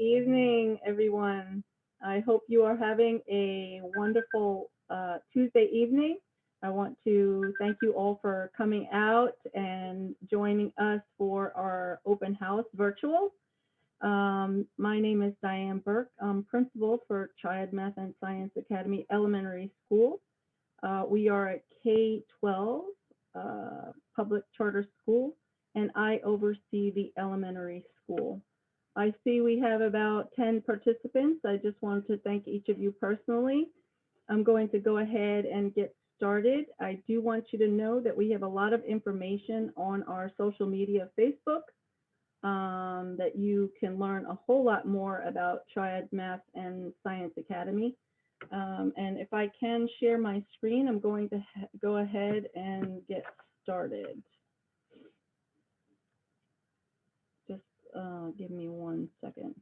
evening, everyone. I hope you are having a wonderful Tuesday evening. I want to thank you all for coming out and joining us for our open house virtual. My name is Diane Burke. I'm principal for Triad Math and Science Academy Elementary School. We are a K-12 public charter school, and I oversee the elementary school. I see we have about 10 participants. I just wanted to thank each of you personally. I'm going to go ahead and get started. I do want you to know that we have a lot of information on our social media, Facebook, that you can learn a whole lot more about Triad Math and Science Academy. And if I can share my screen, I'm going to go ahead and get started. Just give me 1 second.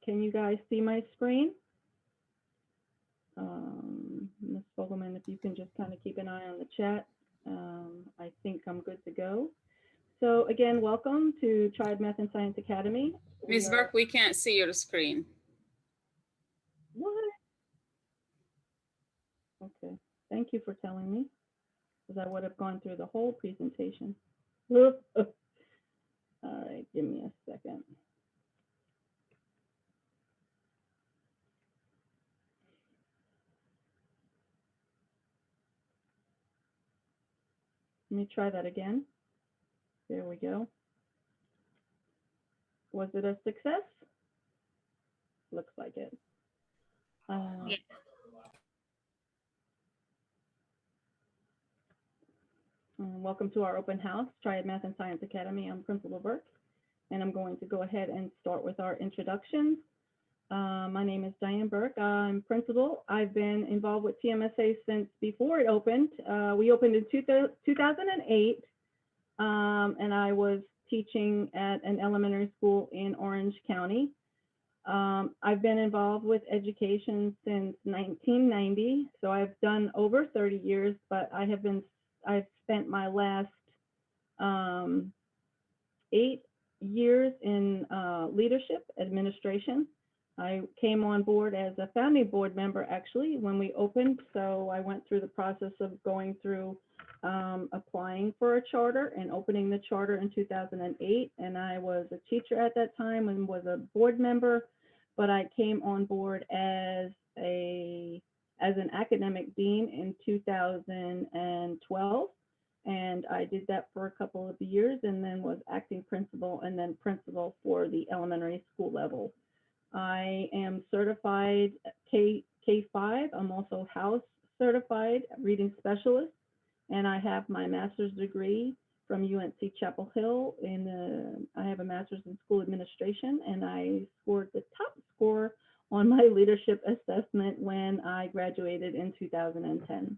Can you guys see my screen? Ms. Fogelman, if you can just kind of keep an eye on the chat. I think I'm good to go. So again, welcome to Triad Math and Science Academy. Ms. Burke, we can't see your screen. What? Okay, thank you for telling me, because I would have gone through the whole presentation. All right, give me a second. Let me try that again. There we go. Was it a success? Looks like it. Yeah. Welcome to our open house, Triad Math and Science Academy. I'm Principal Burke, and I'm going to go ahead and start with our introductions. My name is Diane Burke. I'm principal. I've been involved with TMSA since before it opened. We opened in 2008, and I was teaching at an elementary school in Orange County. I've been involved with education since 1990, so I've done over 30 years, but I've spent my last 8 years in leadership, administration. I came on board as a founding board member actually when we opened, so I went through the process of going through applying for a charter and opening the charter in 2008, and I was a teacher at that time and was a board member, but I came on board as an academic dean in 2012, and I did that for a couple of years and then was acting principal and then principal for the elementary school level. I am certified K-5. I'm also House certified reading specialist, and I have my master's degree from UNC Chapel Hill. I have a master's in school administration, and I scored the top score on my leadership assessment when I graduated in 2010.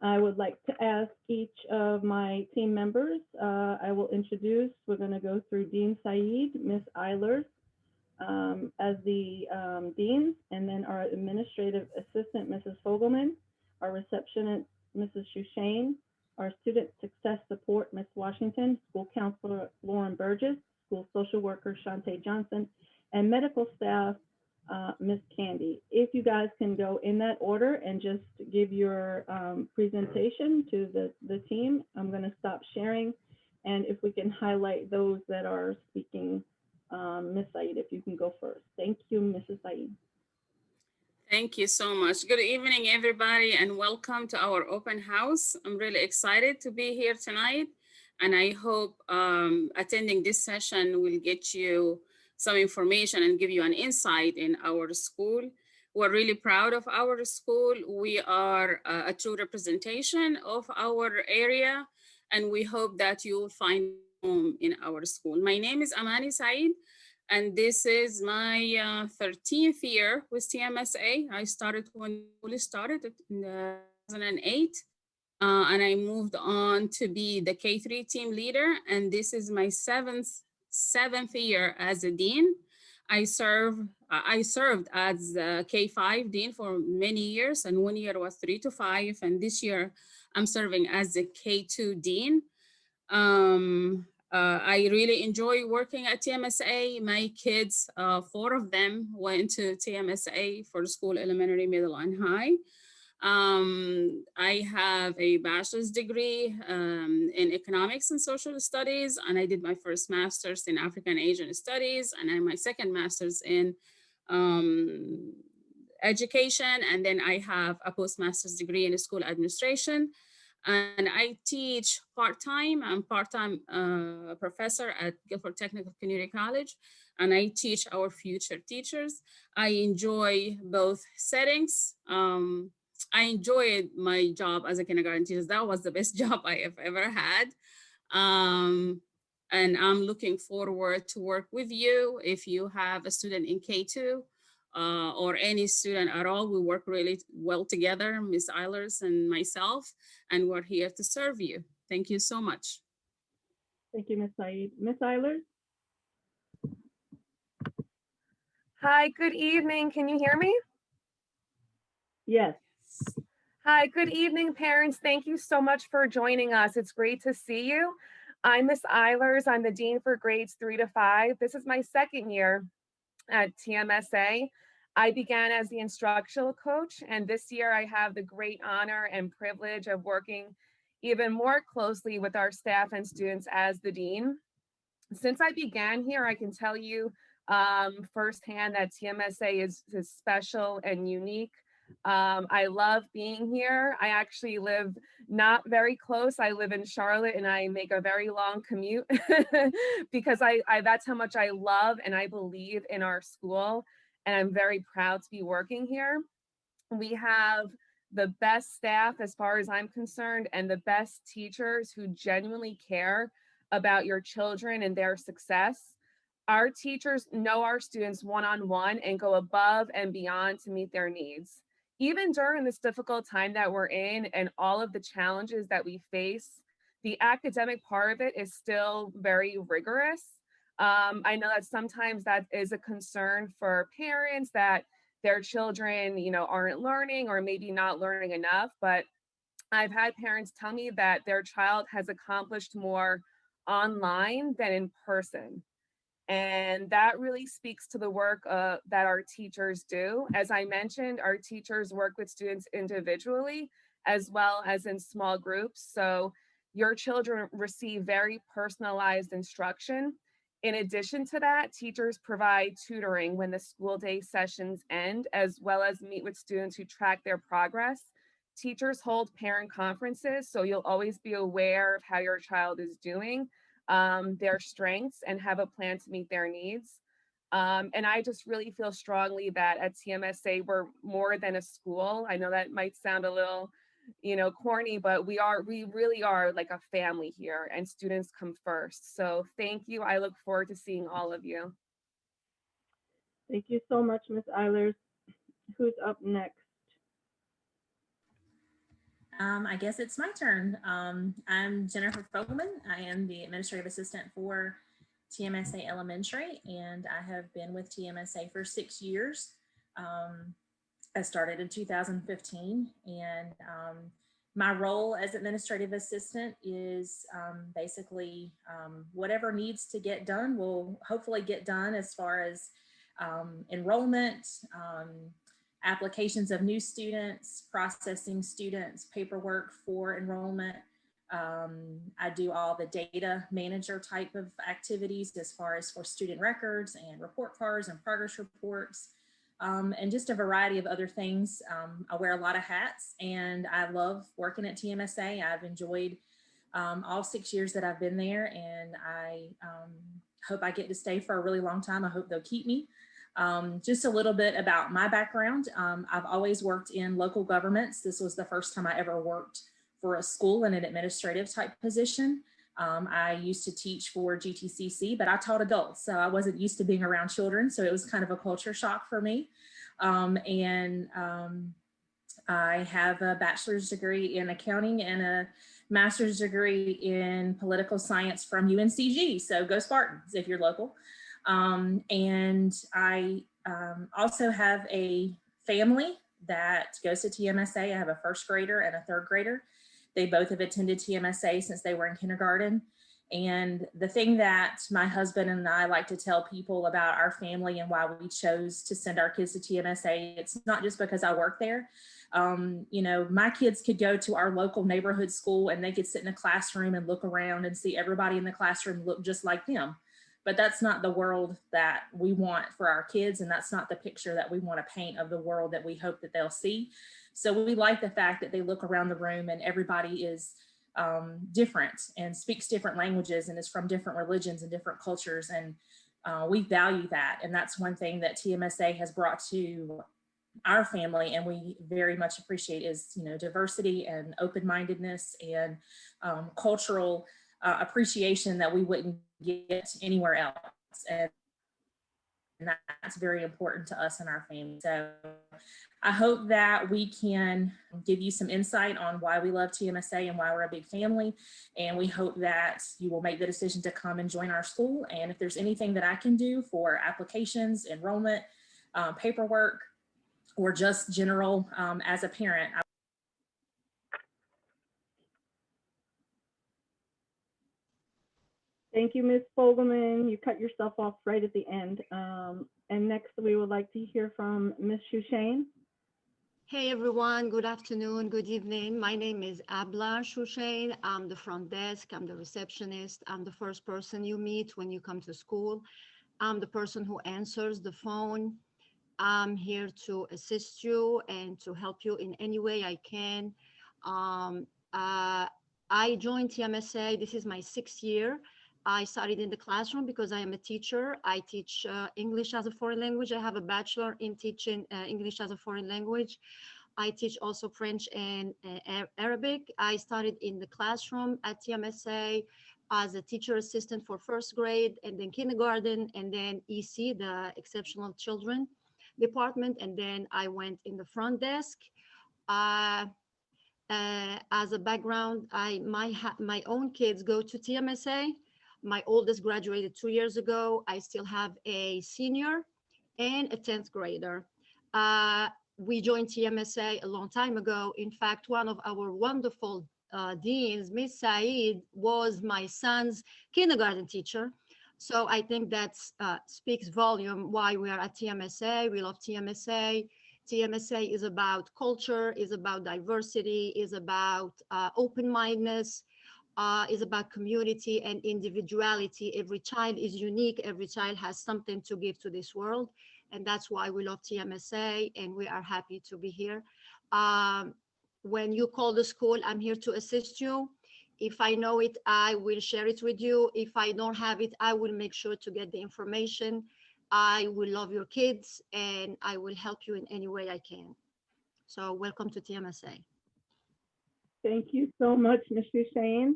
I would like to ask each of my team members, I will introduce, we're going to go through Dean Saeed, Ms. Eilers, as the deans, and then our administrative assistant, Mrs. Fogelman, our receptionist, Mrs. Shushane, our student success support, Ms. Washington, school counselor, Lauren Burgess, school social worker, Shantae Johnson, and medical staff, Ms. Candy. If you guys can go in that order and just give your presentation to the team, I'm going to stop sharing. And if we can highlight those that are speaking, Ms. Saeed, if you can go first. Thank you, Mrs. Saeed. Thank you so much. Good evening, everybody, and welcome to our open house. I'm really excited to be here tonight, and I hope attending this session will get you some information and give you an insight in our school. We're really proud of our school. We are a true representation of our area, and we hope that you will find home in our school. My name is Amani Saeed, and this is my 13th year with TMSA. I started when we started in 2008, and I moved on to be the K3 team leader, and this is my seventh year as a dean. I served as K5 dean for many years, and 1 year was 3 to 5, and this year I'm serving as the K2 dean. I really enjoy working at TMSA. My kids, 4 of them went to TMSA for school, elementary, middle, and high. I have a bachelor's degree in economics and social studies, and I did my first master's in African Asian studies, and then my second master's in um, education, and then I have a postmaster's degree in school administration. And I teach part-time. I'm part-time professor at Guilford Technical Community College, and I teach our future teachers. I enjoy both settings. I enjoyed my job as a kindergarten teacher. That was the best job I have ever had. Um, and I'm looking forward to work with you. If you have a student in K2 or any student at all, we work really well together, Ms. Eilers and myself, and we're here to serve you. Thank you so much. Thank you, Ms. Saeed. Ms. Eilers? Hi, good evening. Can you hear me? Yes. Hi, good evening, parents. Thank you so much for joining us. It's great to see you. I'm Ms. Eilers. I'm the Dean for grades 3 to 5. This is my second year at TMSA. I began as the instructional coach, and this year I have the great honor and privilege of working even more closely with our staff and students as the Dean. Since I began here, I can tell you firsthand that TMSA is special and unique. I love being here. I actually live not very close. I live in Charlotte and I make a very long commute because that's how much I love and I believe in our school. And I'm very proud to be working here. We have the best staff as far as I'm concerned and the best teachers who genuinely care about your children and their success. Our teachers know our students one-on-one and go above and beyond to meet their needs. Even during this difficult time that we're in and all of the challenges that we face, the academic part of it is still very rigorous. I know that sometimes that is a concern for parents that their children, aren't learning or maybe not learning enough, but I've had parents tell me that their child has accomplished more online than in person. And that really speaks to the work that our teachers do. As I mentioned, our teachers work with students individually as well as in small groups. So your children receive very personalized instruction. In addition to that, teachers provide tutoring when the school day sessions end, as well as meet with students who track their progress. Teachers hold parent conferences, so you'll always be aware of how your child is doing, their strengths, and have a plan to meet their needs. And I just really feel strongly that at TMSA, we're more than a school. I know that might sound a little, corny, but we really are like a family here, and students come first. So thank you. I look forward to seeing all of you. Thank you so much, Ms. Eilers. Who's up next? I guess it's my turn. I'm Jennifer Fogelman. I am the administrative assistant for TMSA Elementary, and I have been with TMSA for 6 years. I started in 2015, and my role as administrative assistant is basically whatever needs to get done will hopefully get done as far as enrollment, applications of new students, processing students, paperwork for enrollment. I do all the data manager type of activities as far as for student records and report cards and progress reports, and just a variety of other things. I wear a lot of hats and I love working at TMSA. I've enjoyed all 6 years that I've been there, and I hope I get to stay for a really long time. I hope they'll keep me. Just a little bit about my background. I've always worked in local governments. This was the first time I ever worked for a school in an administrative type position. I used to teach for GTCC, but I taught adults, so I wasn't used to being around children. So it was kind of a culture shock for me. I have a bachelor's degree in accounting and a master's degree in political science from UNCG. So go Spartans if you're local. And I also have a family that goes to TMSA. I have a first grader and a third grader. They both have attended TMSA since they were in kindergarten. And the thing that my husband and I like to tell people about our family and why we chose to send our kids to TMSA, it's not just because I work there. You know, my kids could go to our local neighborhood school and they could sit in a classroom and look around and see everybody in the classroom look just like them. But that's not the world that we want for our kids. And that's not the picture that we want to paint of the world that we hope that they'll see. So we like the fact that they look around the room and everybody is different and speaks different languages and is from different religions and different cultures. And we value that. And that's one thing that TMSA has brought to our family and we very much appreciate is, you know, diversity and open-mindedness and cultural appreciation that we wouldn't get anywhere else. And that's very important to us and our family. So I hope that we can give you some insight on why we love TMSA and why we're a big family. And we hope that you will make the decision to come and join our school. And if there's anything that I can do for applications, enrollment, paperwork, or just general as a parent. Thank you, Ms. Fogelman. You cut yourself off right at the end. And next, we would like to hear from Ms. Shushane. Hey everyone, good afternoon, good evening. My name is Abla Shushane. I'm the front desk, I'm the receptionist. I'm the first person you meet when you come to school. I'm the person who answers the phone. I'm here to assist you and to help you in any way I can. I joined TMSA, this is my 6th year. I started in the classroom because I am a teacher. I teach English as a foreign language. I have a bachelor in teaching English as a foreign language. I teach also French and Arabic. I started in the classroom at TMSA as a teacher assistant for first grade and then kindergarten and then EC, the exceptional children department. And then I went in the front desk. As a background, my own kids go to TMSA. My oldest graduated 2 years ago. I still have a senior and a 10th grader. We joined TMSA a long time ago. In fact, one of our wonderful deans, Miss Saeed, was my son's kindergarten teacher. So I think that speaks volume why we are at TMSA. We love TMSA. TMSA is about culture, is about diversity, is about open-mindedness, is about community and individuality. Every child is unique. Every child has something to give to this world. And that's why we love TMSA and we are happy to be here. When you call the school, I'm here to assist you. If I know it, I will share it with you. If I don't have it, I will make sure to get the information. I will love your kids and I will help you in any way I can. So welcome to TMSA. Thank you so much, Ms. Shushane.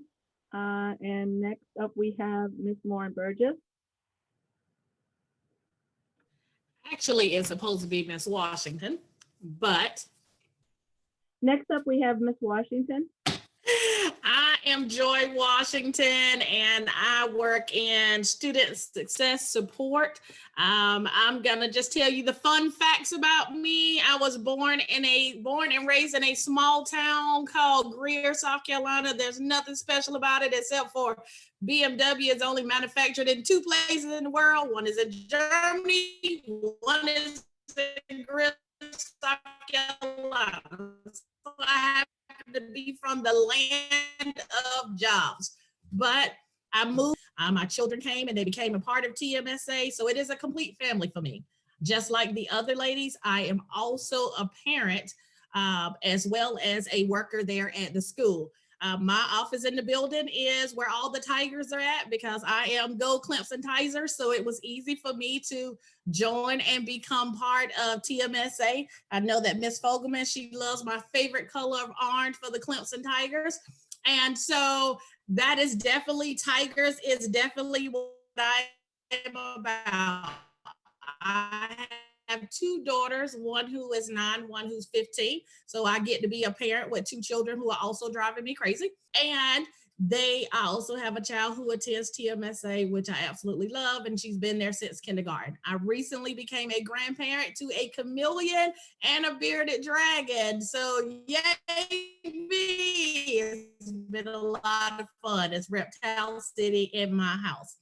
And next up, we have Ms. Lauren Burgess. Actually, it's supposed to be Miss Washington, but Next up, we have Ms. Washington. I am Joy Washington and I work in student success support. I'm gonna just tell you the fun facts about me. I was born and raised in a small town called Greer, South Carolina. There's nothing special about it except for BMW is only manufactured in 2 places in the world. One is in Germany, one is in Greer, South Carolina. So I to be from the land of jobs, but I moved. My children came and they became a part of TMSA, so it is a complete family for me. Just like the other ladies, I am also a parent as well as a worker there at the school. My office in the building is where all the Tigers are at because I am Go Clemson Tiger, so it was easy for me to join and become part of TMSA. I know that Miss Fogelman, she loves my favorite color of orange for the Clemson Tigers. And so that is definitely, Tigers is definitely what I am about. I have 2 daughters, one who is 9, one who's 15. So I get to be a parent with 2 children who are also driving me crazy. And I also have a child who attends TMSA, which I absolutely love, and she's been there since kindergarten. I recently became a grandparent to a chameleon and a bearded dragon. So yay me. It's been a lot of fun. It's Reptile City in my house.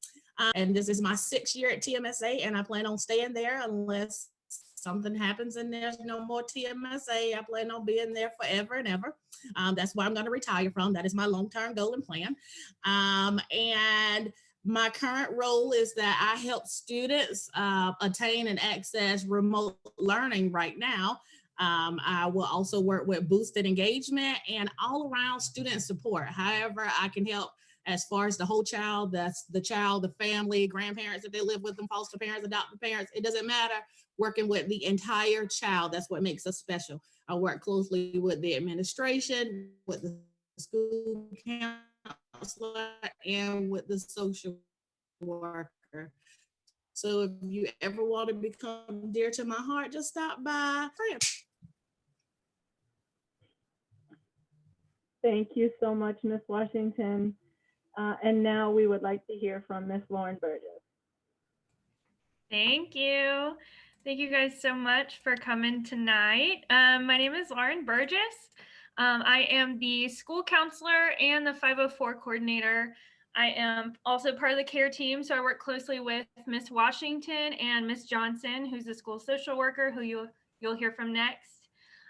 And this is my 6th year at TMSA, and I plan on staying there unless something happens and there's no more TMSA. I plan on being there forever and ever. That's where I'm going to retire from. That is my long-term goal and plan. And my current role is that I help students attain and access remote learning right now. I will also work with boosted engagement and all around student support. However, I can help as far as the whole child, that's the child, the family, grandparents that they live with them, foster parents, adoptive parents, it doesn't matter. Working with the entire child, that's what makes us special. I work closely with the administration, with the school counselor, and with the social worker. So if you ever want to become dear to my heart, just stop by. Thank you so much, Ms. Washington. And now we would like to hear from Ms. Lauren Burgess. Thank you. Thank you guys so much for coming tonight. My name is Lauren Burgess. I am the school counselor and the 504 coordinator. I am also part of the care team, so I work closely with Ms. Washington and Ms. Johnson, who's the school social worker, who you'll hear from next.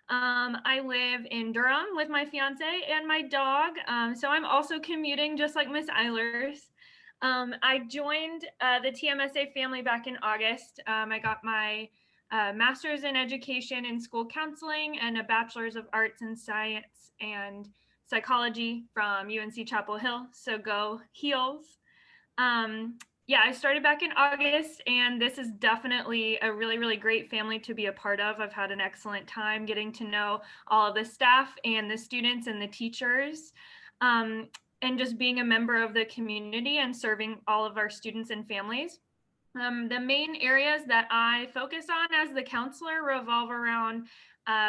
I live in Durham with my fiance and my dog, so I'm also commuting just like Miss Eilers. I joined the TMSA family back in August. I got my master's in education in school counseling and a bachelor's of arts in science and psychology from UNC Chapel Hill. So go Heels. Yeah, I started back in August, and this is definitely a really, really great family to be a part of. I've had an excellent time getting to know all of the staff and the students and the teachers, and just being a member of the community and serving all of our students and families. The main areas that I focus on as the counselor revolve around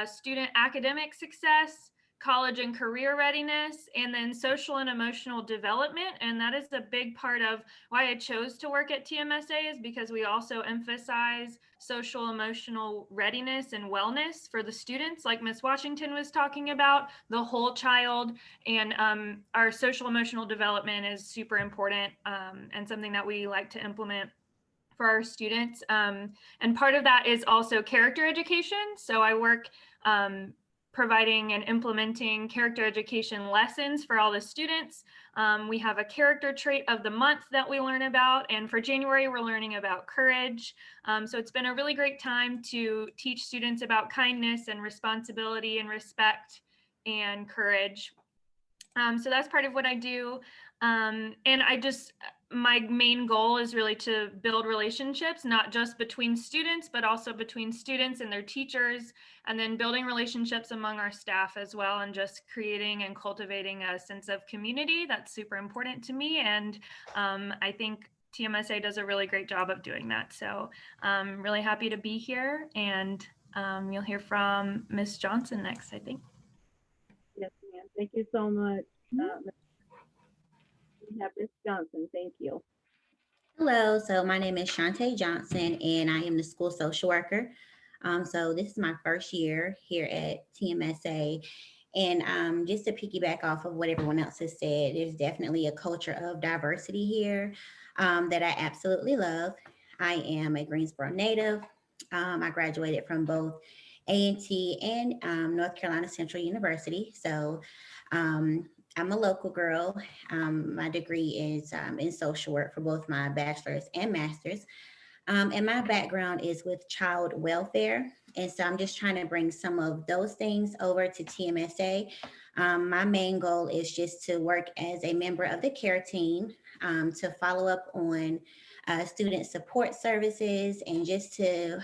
student academic success, college and career readiness, and then social and emotional development. And that is a big part of why I chose to work at TMSA, is because we also emphasize social emotional readiness and wellness for the students, like Ms. Washington was talking about, the whole child. And our social emotional development is super important and something that we like to implement for our students. And part of that is also character education. So I work providing and implementing character education lessons for all the students. We have a character trait of the month that we learn about. And for January, we're learning about courage. So it's been a really great time to teach students about kindness and responsibility and respect and courage. So that's part of what I do. And my main goal is really to build relationships, not just between students, but also between students and their teachers, and then building relationships among our staff as well, and just creating and cultivating a sense of community. That's super important to me. And I think TMSA does a really great job of doing that. So I'm really happy to be here, and you'll hear from Ms. Johnson next, I think. Yes, ma'am. Thank you so much. We have Ms. Johnson. Thank you. Hello, so my name is Shantae Johnson, and I am the school social worker. So this is my first year here at TMSA. And just to piggyback off of what everyone else has said, there's definitely a culture of diversity here that I absolutely love. I am a Greensboro native. I graduated from both A&T and North Carolina Central University. So I'm a local girl. My degree is in social work for both my bachelor's and master's. And my background is with child welfare. And so I'm just trying to bring some of those things over to TMSA. My main goal is just to work as a member of the care team, to follow up on student support services, and just to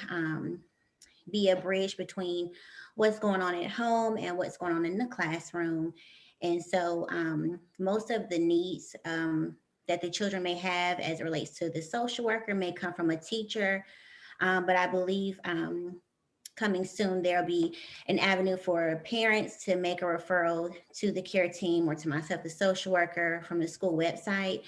be a bridge between what's going on at home and what's going on in the classroom. And so most of the needs that the children may have as it relates to the social worker may come from a teacher. But I believe coming soon, there'll be an avenue for parents to make a referral to the care team or to myself, the social worker, from the school website.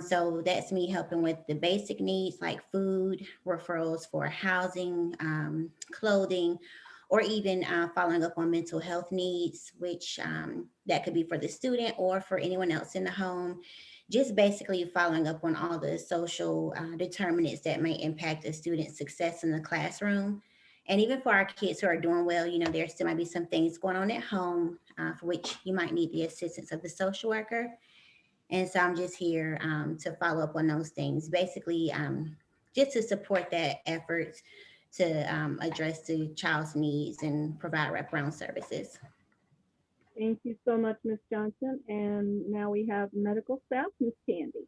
So that's me helping with the basic needs like food, referrals for housing, clothing, or even following up on mental health needs, which that could be for the student or for anyone else in the home. Just basically following up on all the social determinants that may impact a student's success in the classroom. And even for our kids who are doing well, you know, there still might be some things going on at home for which you might need the assistance of the social worker. And so I'm just here to follow up on those things, basically just to support that effort to address the child's needs and provide wraparound services. Thank you so much, Ms. Johnson. And now we have medical staff, Ms. Candy.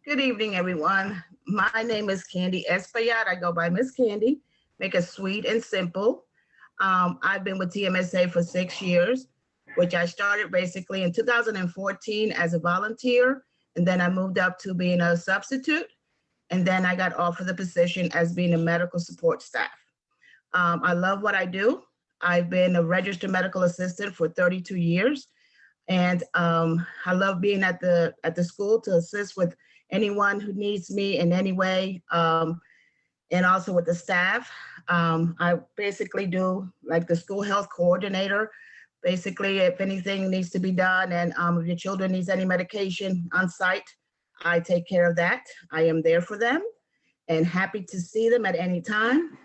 Good evening, everyone. My name is Candy Espaillat. I go by Miss Candy. Make it sweet and simple. I've been with TMSA for 6 years, which I started basically in 2014 as a volunteer, and then I moved up to being a substitute, and then I got offered the position as being a medical support staff. I love what I do. I've been a registered medical assistant for 32 years, and I love being at the school to assist with anyone who needs me in any way, and also with the staff. I basically do like the school health coordinator. Basically, if anything needs to be done and if your children needs any medication on site, I take care of that. I am there for them and happy to see them at any time.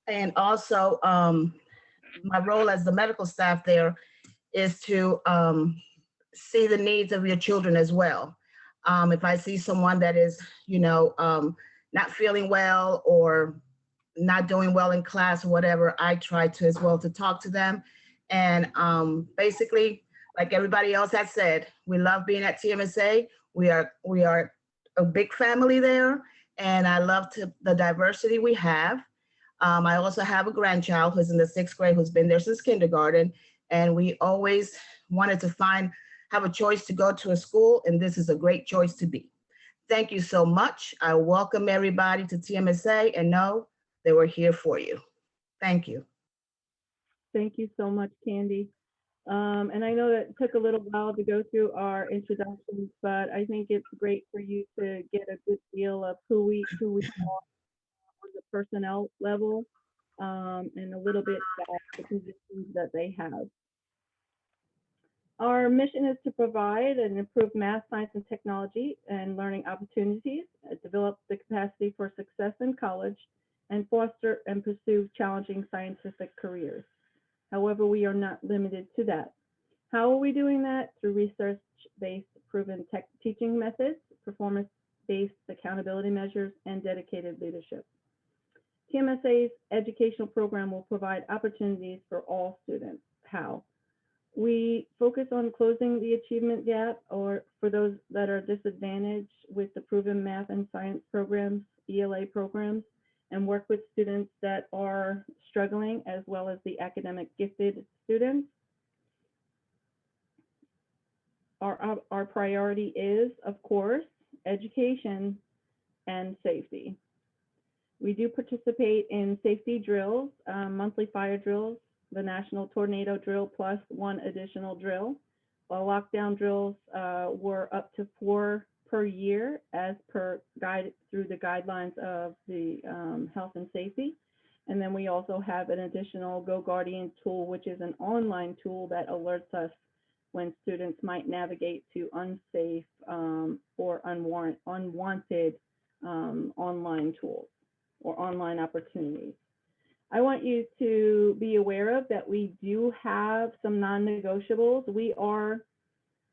And also my role as the medical staff there is to see the needs of your children as well. If I see someone that is, you know, not feeling well or not doing well in class or whatever, I try to as well to talk to them. And basically, like everybody else has said, we love being at TMSA. We are a big family there, and I love the diversity we have. I also have a grandchild who's in the 6th grade who's been there since kindergarten, and we always wanted to have a choice to go to a school, and this is a great choice to be. Thank you so much. I welcome everybody to TMSA and know that we're here for you. Thank you. Thank you so much, Candy. And I know that it took a little while to go through our introductions, but I think it's great for you to get a good feel of who we are on the personnel level, and a little bit about the positions that they have. Our mission is to provide and improve math, science, and technology and learning opportunities, develop the capacity for success in college, and foster and pursue challenging scientific careers. However, we are not limited to that. How are we doing that? Through research-based proven teaching methods, performance-based accountability measures, and dedicated leadership. TMSA's educational program will provide opportunities for all students. How? We focus on closing the achievement gap or for those that are disadvantaged with the proven math and science programs, ELA programs, and work with students that are struggling as well as the academic gifted students. Our priority is, of course, education and safety. We do participate in safety drills, monthly fire drills, the National Tornado Drill plus one additional drill. While lockdown drills were up to 4 per year as per through the guidelines of the health and safety. And then we also have an additional Go Guardian tool, which is an online tool that alerts us when students might navigate to unsafe or unwanted online tools or online opportunities. I want you to be aware of that we do have some non-negotiables. We are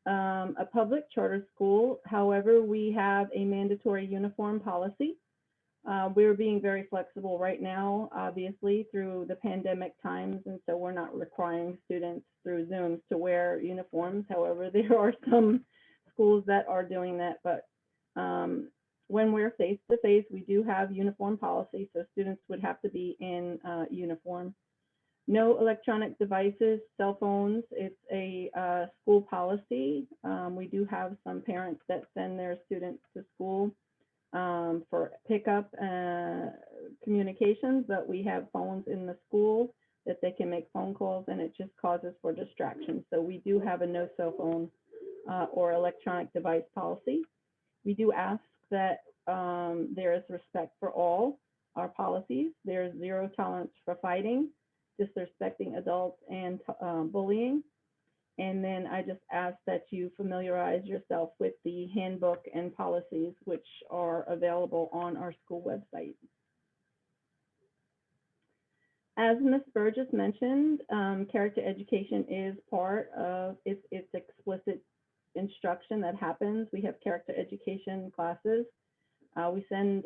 a public charter school. However, we have a mandatory uniform policy. We're being very flexible right now, obviously, through the pandemic times, and so we're not requiring students through Zooms to wear uniforms. However, there are some schools that are doing that, but when we're face-to-face, we do have uniform policy, so students would have to be in uniform. No electronic devices, cell phones. It's a school policy. We do have some parents that send their students to school for pickup communications, but we have phones in the school that they can make phone calls, and it just causes for distraction. So we do have a no cell phone or electronic device policy. We do ask that there is respect for all our policies. There's zero tolerance for fighting, disrespecting adults, and bullying. And then I just ask that you familiarize yourself with the handbook and policies, which are available on our school website. As Ms. Burgess mentioned, character education is part of its explicit instruction that happens. We have character education classes. We've sent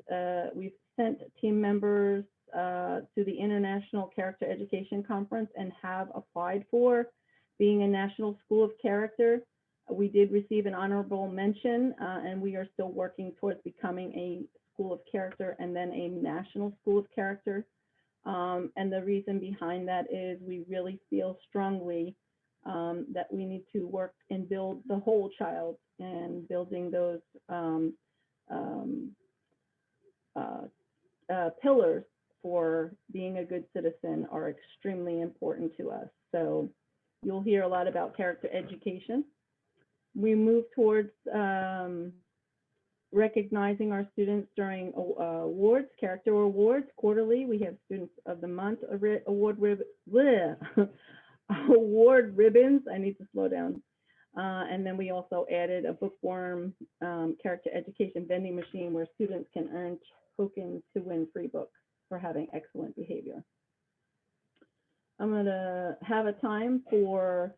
team members to the International Character Education Conference and have applied for being a National School of Character. We did receive an honorable mention, and we are still working towards becoming a School of Character and then a National School of Character. And the reason behind that is we really feel strongly that we need to work and build the whole child, and building those pillars for being a good citizen are extremely important to us. So you'll hear a lot about character education. We move towards recognizing our students during awards, character awards. Quarterly, we have Students of the Month award ribbons. I need to slow down. And then we also added a bookworm character education vending machine where students can earn tokens to win free books for having excellent behavior. I'm going to have a time for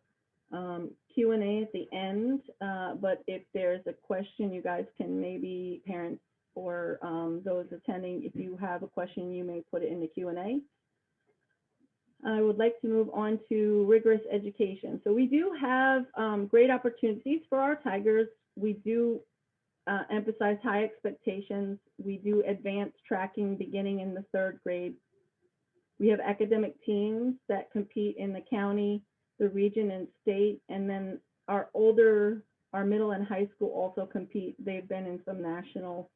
Q&A at the end, but if there's a question, you guys can, maybe parents or those attending, if you have a question, you may put it in the Q&A. I would like to move on to rigorous education. So we do have great opportunities for our Tigers. We do emphasize high expectations. We do advanced tracking beginning in the 3rd grade. We have academic teams that compete in the county, the region, and state, and then our middle and high school also compete. They've been in some national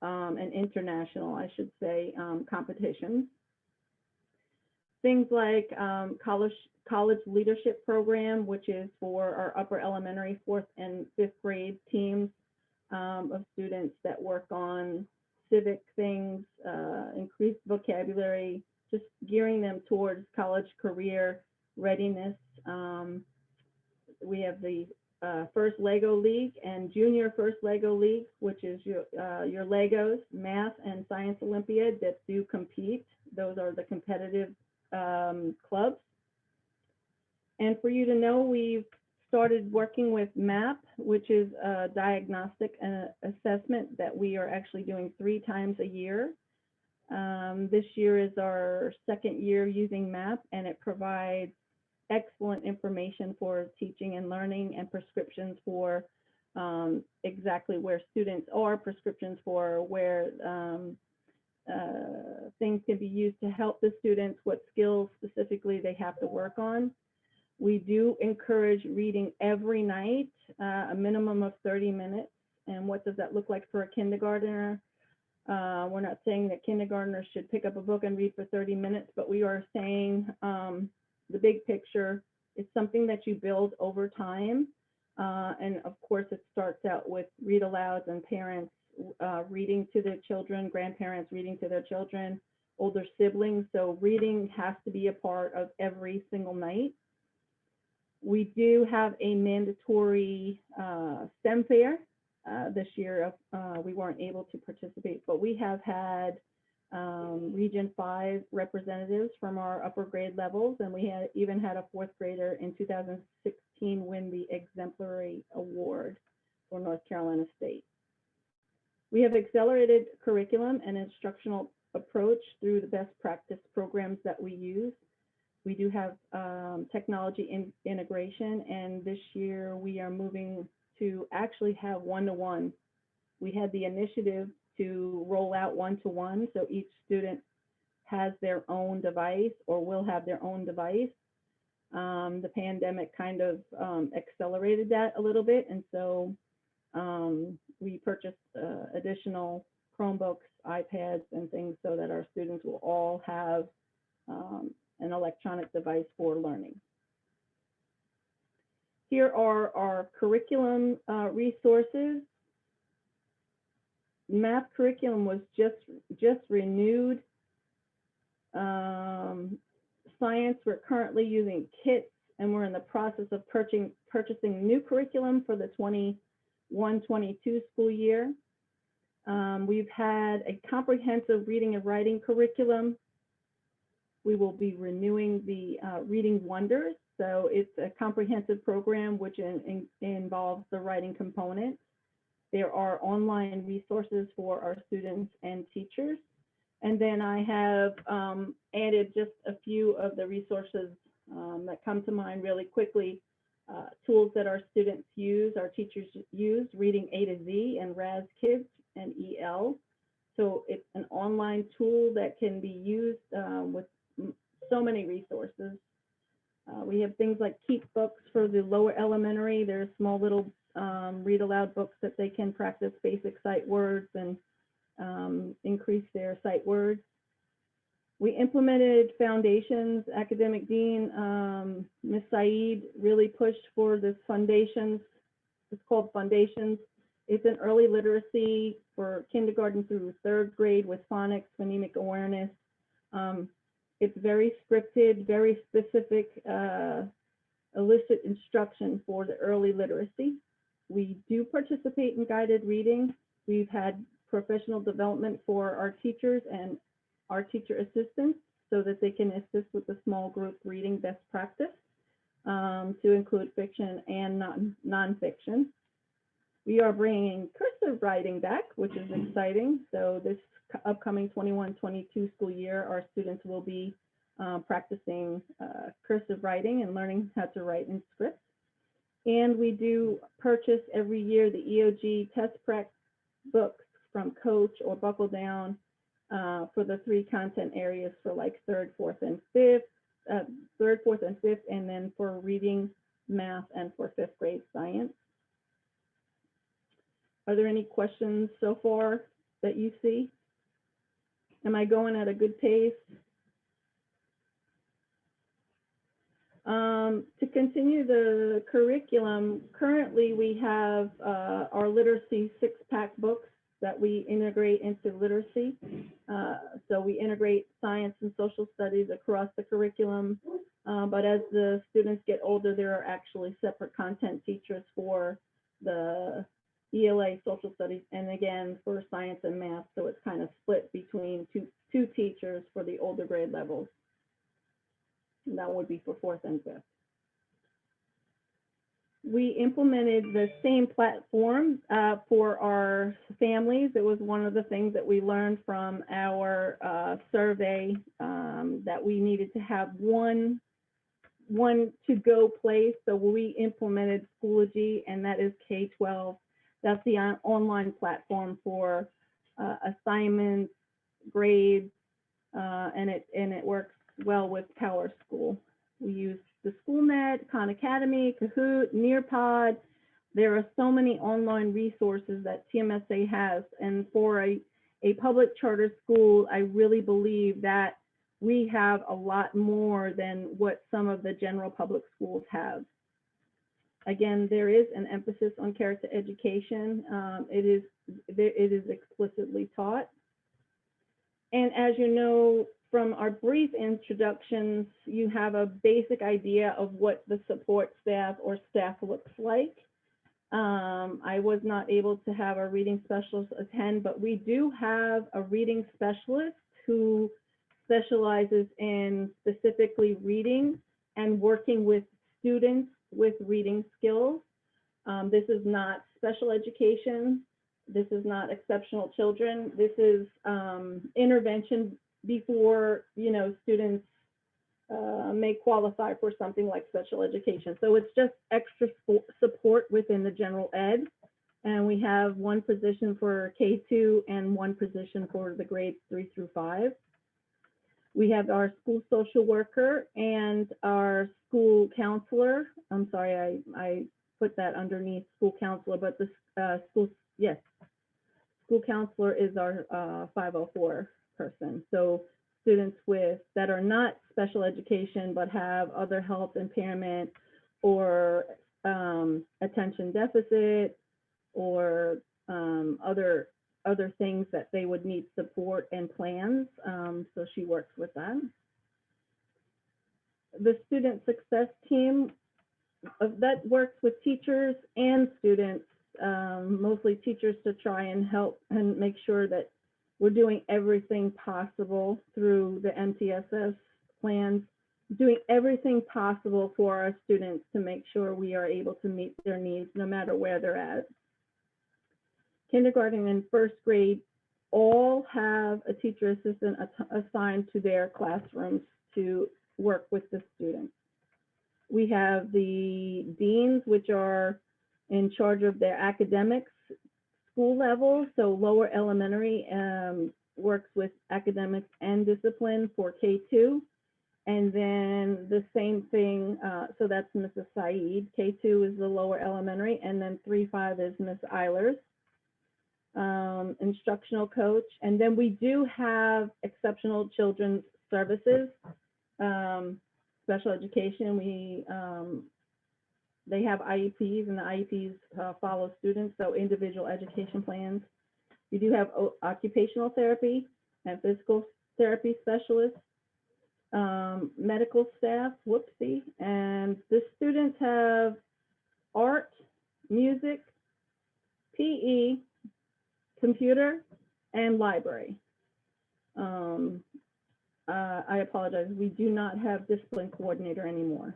and international, I should say, competitions. Things like college leadership program, which is for our upper elementary 4th and 5th grade teams of students that work on civic things, increased vocabulary, just gearing them towards college career readiness. We have the First Lego League and Junior First Lego League, which is your Legos, Math and Science Olympiad that do compete. Those are the competitive clubs. And for you to know, we've started working with MAP, which is a diagnostic assessment that we are actually doing 3 times a year. This year is our 2nd year using MAP, and it provides excellent information for teaching and learning, and prescriptions for exactly where students are, prescriptions for where things can be used to help the students, what skills specifically they have to work on. We do encourage reading every night, a minimum of 30 minutes. And what does that look like for a kindergartner? We're not saying that kindergartners should pick up a book and read for 30 minutes, but we are saying the big picture is something that you build over time. And of course, it starts out with read alouds and parents reading to their children, grandparents reading to their children, older siblings. So reading has to be a part of every single night. We do have a mandatory STEM fair. This year we weren't able to participate, but we have had Region 5 representatives from our upper grade levels, and we even had a 4th grader in 2016 win the Exemplary Award for North Carolina State. We have accelerated curriculum and instructional approach through the best practice programs that we use. We do have technology integration, and this year we are moving to actually have one-to-one. We had the initiative to roll out one-to-one, so each student has their own device or will have their own device. The pandemic kind of accelerated that a little bit, and so we purchased additional Chromebooks, iPads, and things so that our students will all have an electronic device for learning. Here are our curriculum resources. Math curriculum was just renewed. Science, we're currently using kits, and we're in the process of purchasing new curriculum for the 21-22 school year. We've had a comprehensive reading and writing curriculum. We will be renewing the Reading Wonders. So it's a comprehensive program which involves the writing component. There are online resources for our students and teachers. And then I have added just a few of the resources that come to mind really quickly. Tools that our students use, our teachers use, Reading A to Z and RAS Kids and EL. So it's an online tool that can be used with so many resources. We have things like Keep Books for the lower elementary. They're small little read aloud books that they can practice basic sight words and increase their sight words. We implemented foundations. Academic Dean, Ms. Saeed, really pushed for this foundations. It's called Foundations. It's an early literacy for kindergarten through 3rd grade with phonics, phonemic awareness. It's very scripted, very specific, illicit instruction for the early literacy. We do participate in guided reading. We've had professional development for our teachers and our teacher assistants so that they can assist with the small group reading best practice to include fiction and nonfiction. We are bringing cursive writing back, which is exciting. So this upcoming 21-22 school year, our students will be practicing cursive writing and learning how to write in script. And we do purchase every year the EOG test prep books from Coach or Buckle Down for the 3 content areas for like 3rd, 4th, and 5th, 3rd, 4th, and 5th, and then for reading, math, and for 5th grade science. Are there any questions so far that you see? Am I going at a good pace? To continue the curriculum, currently we have our literacy 6-pack books that we integrate into literacy. So we integrate science and social studies across the curriculum. But as the students get older, there are actually separate content teachers for the ELA social studies, and again for science and math. So it's kind of split between two teachers for the older grade levels. And that would be for 4th and 5th. We implemented the same platform for our families. It was one of the things that we learned from our survey that we needed to have one to-go place. So we implemented Schoology, and that is K-12. That's the online platform for assignments, grades, and it works well with PowerSchool. We use the SchoolNet, Khan Academy, Kahoot, Nearpod. There are so many online resources that TMSA has, and for a public charter school, I really believe that we have a lot more than what some of the general public schools have. Again, there is an emphasis on character education. It is explicitly taught. And as you know, from our brief introductions, you have a basic idea of what the support staff or staff looks like. I was not able to have our reading specialist attend, but we do have a reading specialist who specializes in specifically reading and working with students with reading skills. This is not special education. This is not exceptional children. This is intervention before, students may qualify for something like special education. So it's just extra support within the general ed. And we have one position for K2 and one position for the grades 3 through 5. We have our school social worker and our school counselor. I'm sorry, I put that underneath school counselor, but the school school counselor is our 504 person. So students that are not special education but have other health impairment or attention deficit or other things that they would need support and plans. So she works with them. The student success team that works with teachers and students, mostly teachers, to try and help and make sure that we're doing everything possible through the MTSS plans, doing everything possible for our students to make sure we are able to meet their needs no matter where they're at. Kindergarten and first grade all have a teacher assistant assigned to their classrooms to work with the students. We have the deans, which are in charge of their academics school level. So lower elementary works with academics and discipline for K2. And then the same thing, so that's Mrs. Saeed. K2 is the lower elementary, and then 3-5 is Miss Eilers, instructional coach. And then we do have exceptional children's services, special education. They have IEPs, and the IEPs follow students, so individual education plans. We do have occupational therapy and physical therapy specialists, medical staff, whoopsie, and the students have art, music, PE, computer, and library. I apologize, we do not have discipline coordinator anymore.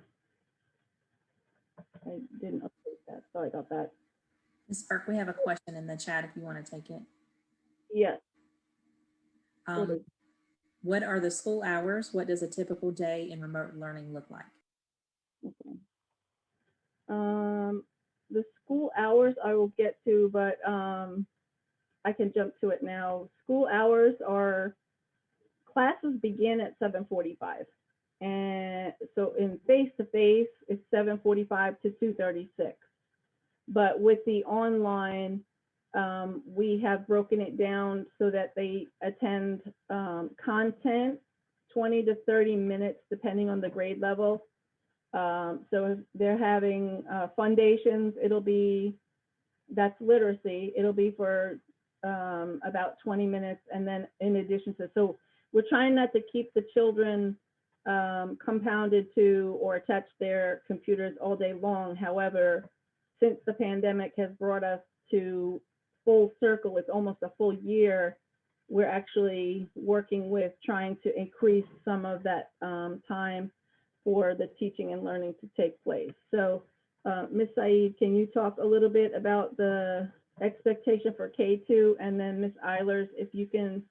I didn't update that, sorry about that. Ms. Burke, we have a question in the chat if you want to take it. Yes. What are the school hours? What does a typical day in remote learning look like? Okay. The school hours I will get to, but I can jump to it now. School hours are, classes begin at 7:45. And so in face-to-face, it's 7:45 to 2:36. But with the online, we have broken it down so that they attend content 20 to 30 minutes, depending on the grade level. So if they're having foundations, that's literacy. It'll be for about 20 minutes. And then in addition to, so we're trying not to keep the children compounded to or attach their computers all day long. However, since the pandemic has brought us to full circle, it's almost a full year, we're actually working with trying to increase some of that time for the teaching and learning to take place. So Ms. Saeed, can you talk a little bit about the expectation for K2, and then Ms. Eilers, if you can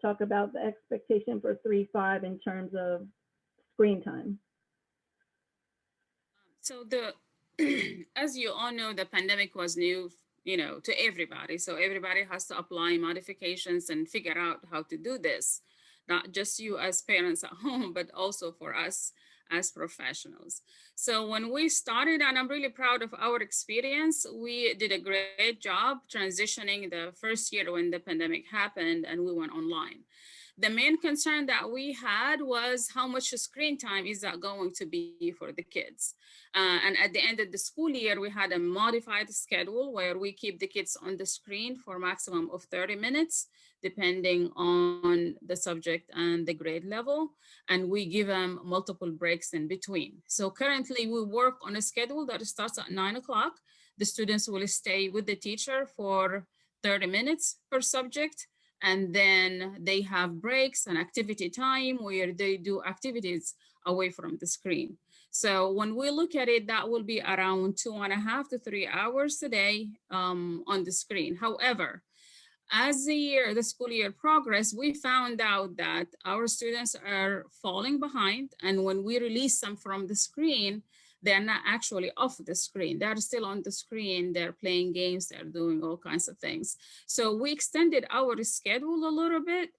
talk about the expectation for 3-5 in terms of screen time. So as you all know, the pandemic was new, to everybody. So everybody has to apply modifications and figure out how to do this. Not just you as parents at home, but also for us as professionals. So when we started, and I'm really proud of our experience, we did a great job transitioning the first year when the pandemic happened and we went online. The main concern that we had was how much screen time is that going to be for the kids. And at the end of the school year, we had a modified schedule where we keep the kids on the screen for a maximum of 30 minutes, depending on the subject and the grade level. And we give them multiple breaks in between. So currently we work on a schedule that starts at 9 o'clock. The students will stay with the teacher for 30 minutes per subject. And then they have breaks and activity time where they do activities away from the screen. So when we look at it, that will be around 2.5 to 3 hours a day on the screen. However, as the school year progressed, we found out that our students are falling behind. And when we release them from the screen, they're not actually off the screen. They're still on the screen. They're playing games. They're doing all kinds of things. So we extended our schedule a little bit.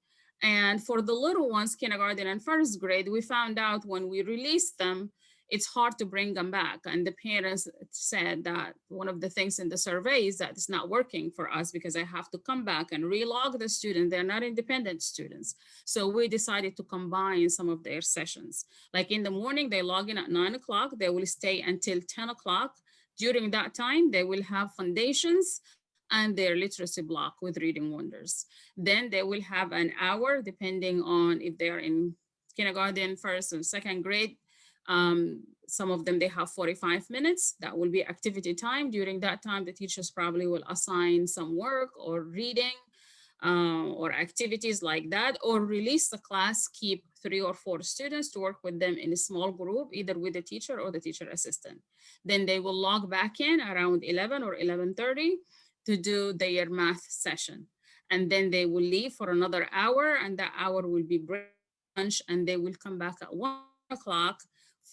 And for the little ones, kindergarten and first grade, we found out when we released them, it's hard to bring them back. And the parents said that one of the things in the survey is that it's not working for us because I have to come back and relog the student. They're not independent students. So we decided to combine some of their sessions. Like in the morning, they log in at 9 o'clock. They will stay until 10 o'clock. During that time, they will have foundations and their literacy block with Reading Wonders. Then they will have an hour, depending on if they're in kindergarten, first and second grade. Some of them, they have 45 minutes. That will be activity time. During that time, the teachers probably will assign some work or reading or activities like that, or release the class, keep 3 or 4 students to work with them in a small group, either with the teacher or the teacher assistant. Then they will log back in around 11 or 11:30 to do their math session. And then they will leave for another hour, and that hour will be break lunch, and they will come back at 1 o'clock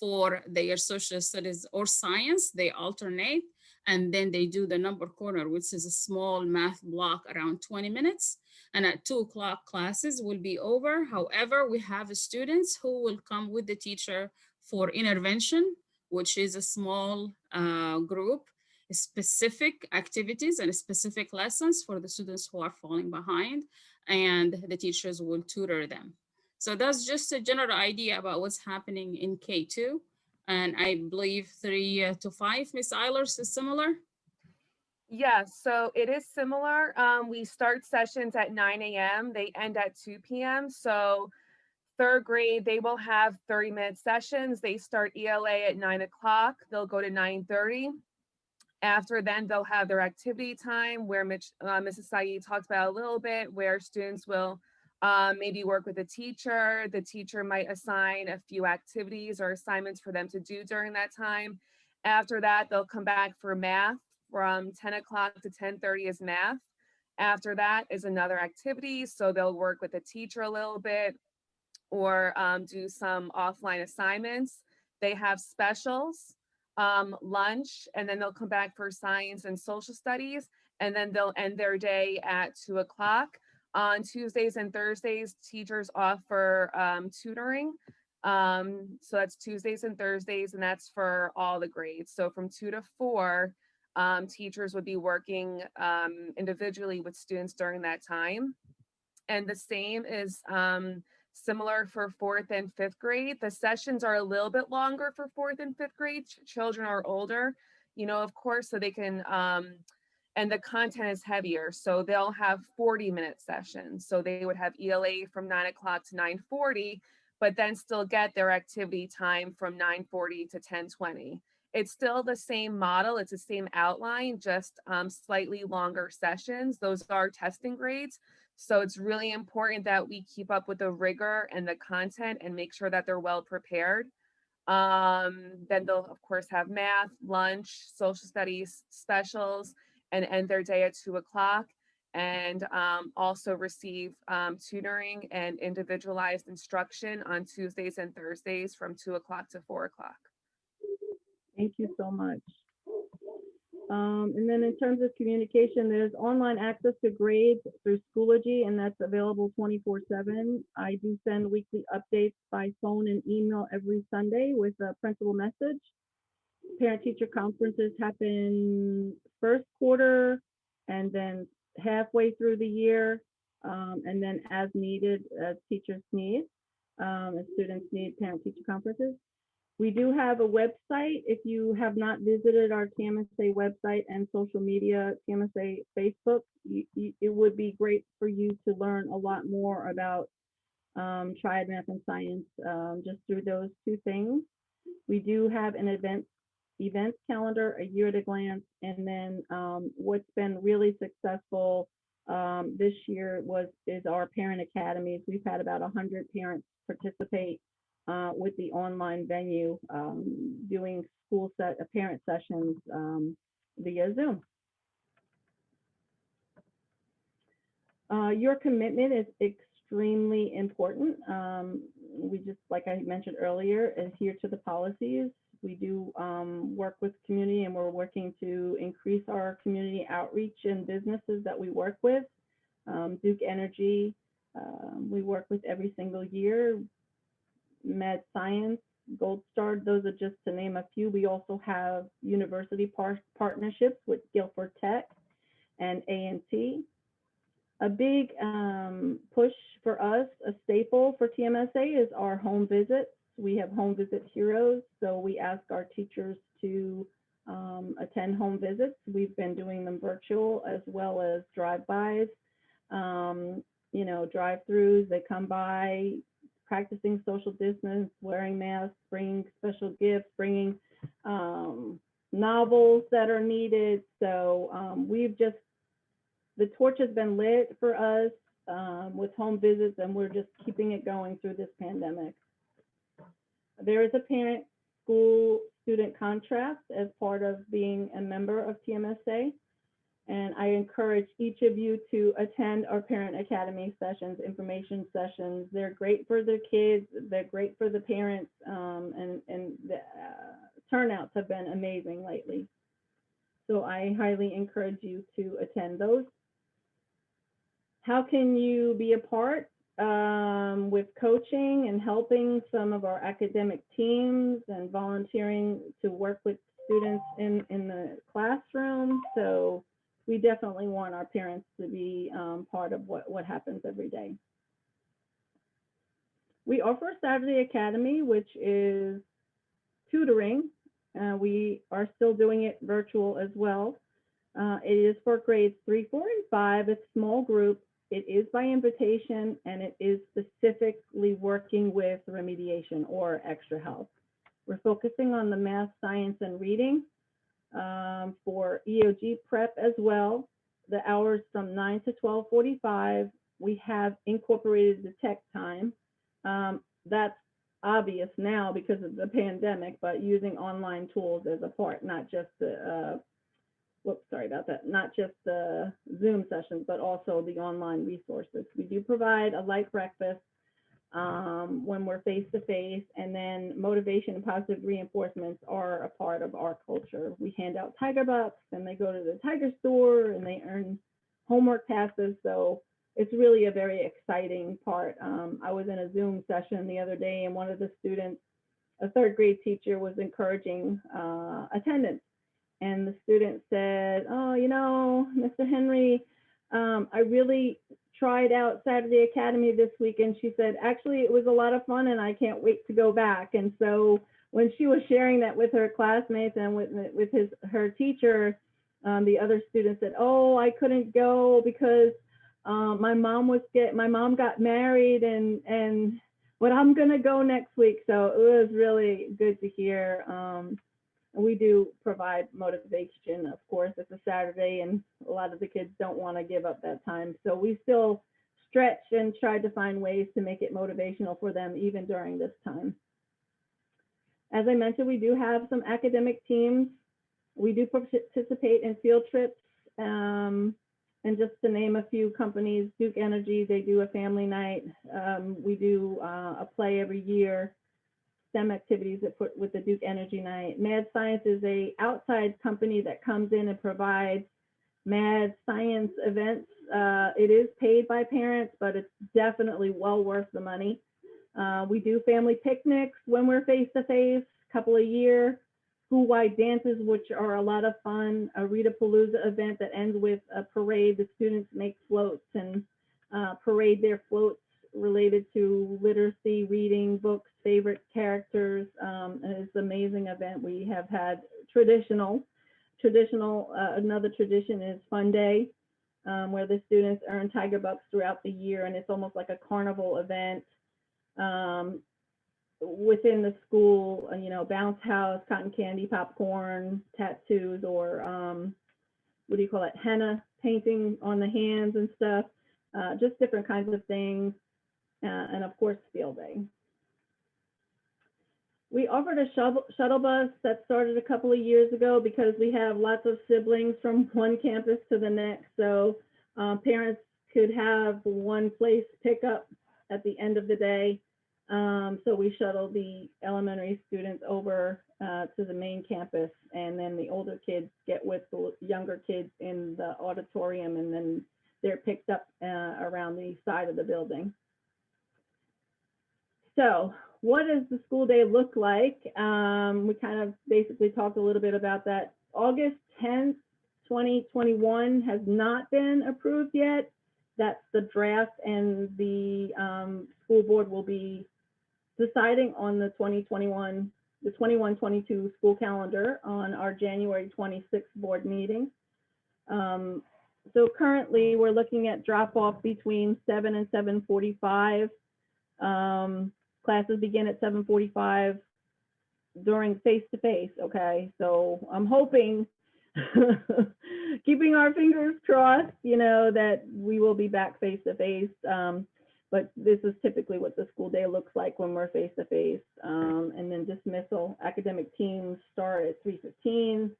for their social studies or science. They alternate, and then they do the number corner, which is a small math block around 20 minutes. And at 2 o'clock, classes will be over. However, we have students who will come with the teacher for intervention, which is a small group, specific activities and specific lessons for the students who are falling behind, and the teachers will tutor them. So that's just a general idea about what's happening in K2. And I believe 3 to 5, Ms. Eilers, is similar. Yes, so it is similar. We start sessions at 9 a.m. They end at 2 p.m. So third grade, they will have 30-minute sessions. They start ELA at 9 o'clock. They'll go to 9:30. After then, they'll have their activity time where Mrs. Saeed talked about a little bit, where students will maybe work with a teacher. The teacher might assign a few activities or assignments for them to do during that time. After that, they'll come back for math from 10 o'clock to 10:30 is math. After that is another activity. So they'll work with the teacher a little bit or do some offline assignments. They have specials, lunch, and then they'll come back for science and social studies, and then they'll end their day at 2 o'clock. On Tuesdays and Thursdays, teachers offer tutoring. So that's Tuesdays and Thursdays, and that's for all the grades. So from 2 to 4, teachers would be working individually with students during that time. And the same is similar for 4th and 5th grade. The sessions are a little bit longer for 4th and 5th grade. Children are older, of course, so they can, and the content is heavier. So they'll have 40-minute sessions. So they would have ELA from 9 o'clock to 9:40, but then still get their activity time from 9:40 to 10:20. It's still the same model. It's the same outline, just slightly longer sessions. Those are testing grades. So it's really important that we keep up with the rigor and the content and make sure that they're well prepared. Then they'll of course have math, lunch, social studies, specials, and end their day at 2 o'clock. And also receive tutoring and individualized instruction on Tuesdays and Thursdays from 2 o'clock to 4 o'clock. Thank you so much. And then in terms of communication, there's online access to grades through Schoology, and that's available 24/7. I do send weekly updates by phone and email every Sunday with a principal message. Parent-teacher conferences happen first quarter and then halfway through the year, and then as needed, as teachers need, as students need parent-teacher conferences. We do have a website. If you have not visited our TMSA website and social media, TMSA Facebook, it would be great for you to learn a lot more about Triad Math and Science just through those 2 things. We do have an events calendar, a year at a glance, and then what's been really successful this year is our parent academies. We've had about 100 parents participate with the online venue, doing parent sessions via Zoom. Your commitment is extremely important. We just, like I mentioned earlier, adhere to the policies. We do work with community, and we're working to increase our community outreach and businesses that we work with. Duke Energy, we work with every single year. Med Science, Gold Star. Those are just to name a few. We also have university partnerships with Guilford Tech and A&T. A big push for us, a staple for TMSA, is our home visits. We have home visit heroes, so we ask our teachers to attend home visits. We've been doing them virtual as well as drive-bys, you know, drive-throughs. They come by, practicing social distance, wearing masks, bringing special gifts, bringing novels that are needed. So we've just, the torch has been lit for us with home visits, and we're just keeping it going through this pandemic. There is a parent school student contrast as part of being a member of TMSA. And I encourage each of you to attend our Parent Academy sessions, information sessions. They're great for the kids, they're great for the parents, and the turnouts have been amazing lately. So I highly encourage you to attend those. How can you be a part with coaching and helping some of our academic teams and volunteering to work with students in the classroom? So we definitely want our parents to be part of what happens every day. We offer Saturday Academy, which is tutoring. We are still doing it virtual as well. It is for grades 3, 4, and 5. It's small group. It is by invitation, and it is specifically working with remediation or extra help. We're focusing on the math, science, and reading for EOG prep as well. The hours from 9 to 12:45. We have incorporated the tech time. That's obvious now because of the pandemic, but using online tools as a part, not just the not just the Zoom sessions, but also the online resources. We do provide a light breakfast when we're face-to-face, and then motivation and positive reinforcements are a part of our culture. We hand out Tiger Bucks, and they go to the Tiger store, and they earn homework passes. So it's really a very exciting part. I was in a Zoom session the other day, and one of the students, a third grade teacher, was encouraging attendance. And the student said, oh, you know, Mr. Henry, I really tried out Saturday Academy this week. And she said, actually, it was a lot of fun and I can't wait to go back. And so when she was sharing that with her classmates and with her teacher, the other student said, oh, I couldn't go because my mom got married but I'm going to go next week. So it was really good to hear. We do provide motivation, of course. It's a Saturday and a lot of the kids don't want to give up that time. So we still stretch and try to find ways to make it motivational for them even during this time. As I mentioned, we do have some academic teams. We do participate in field trips. And just to name a few companies, Duke Energy, they do a family night. We do a play every year. STEM activities that put with the Duke Energy Night. Mad Science is a outside company that comes in and provides mad science events. It is paid by parents, but it's definitely well worth the money. We do family picnics when we're face-to-face, a couple a year. School-wide dances, which are a lot of fun. A Read-a-Palooza event that ends with a parade. The students make floats and parade their floats related to literacy, reading, books, favorite characters. It's an amazing event. We have had another tradition is Fun Day, where the students earn Tiger Bucks throughout the year, and it's almost like a carnival event within the school, you know, bounce house, cotton candy, popcorn, tattoos, or what do you call it, henna painting on the hands and stuff, just different kinds of things. And of course, field day. We offered a shuttle bus that started a couple of years ago because we have lots of siblings from one campus to the next. So parents could have one place pick up at the end of the day. So we shuttle the elementary students over to the main campus, and then the older kids get with the younger kids in the auditorium, and then they're picked up around the side of the building. So what does the school day look like? We kind of basically talked a little bit about that. August 10th, 2021 has not been approved yet. That's the draft, and the school board will be deciding on the 21-22 school calendar on our January 26th board meeting. So currently we're looking at drop off between 7 and 7:45. Classes begin at 7:45 during face-to-face, okay? So I'm hoping, keeping our fingers crossed, you know, that we will be back face-to-face. But this is typically what the school day looks like when we're face-to-face. And then dismissal, academic teams start at 3:15.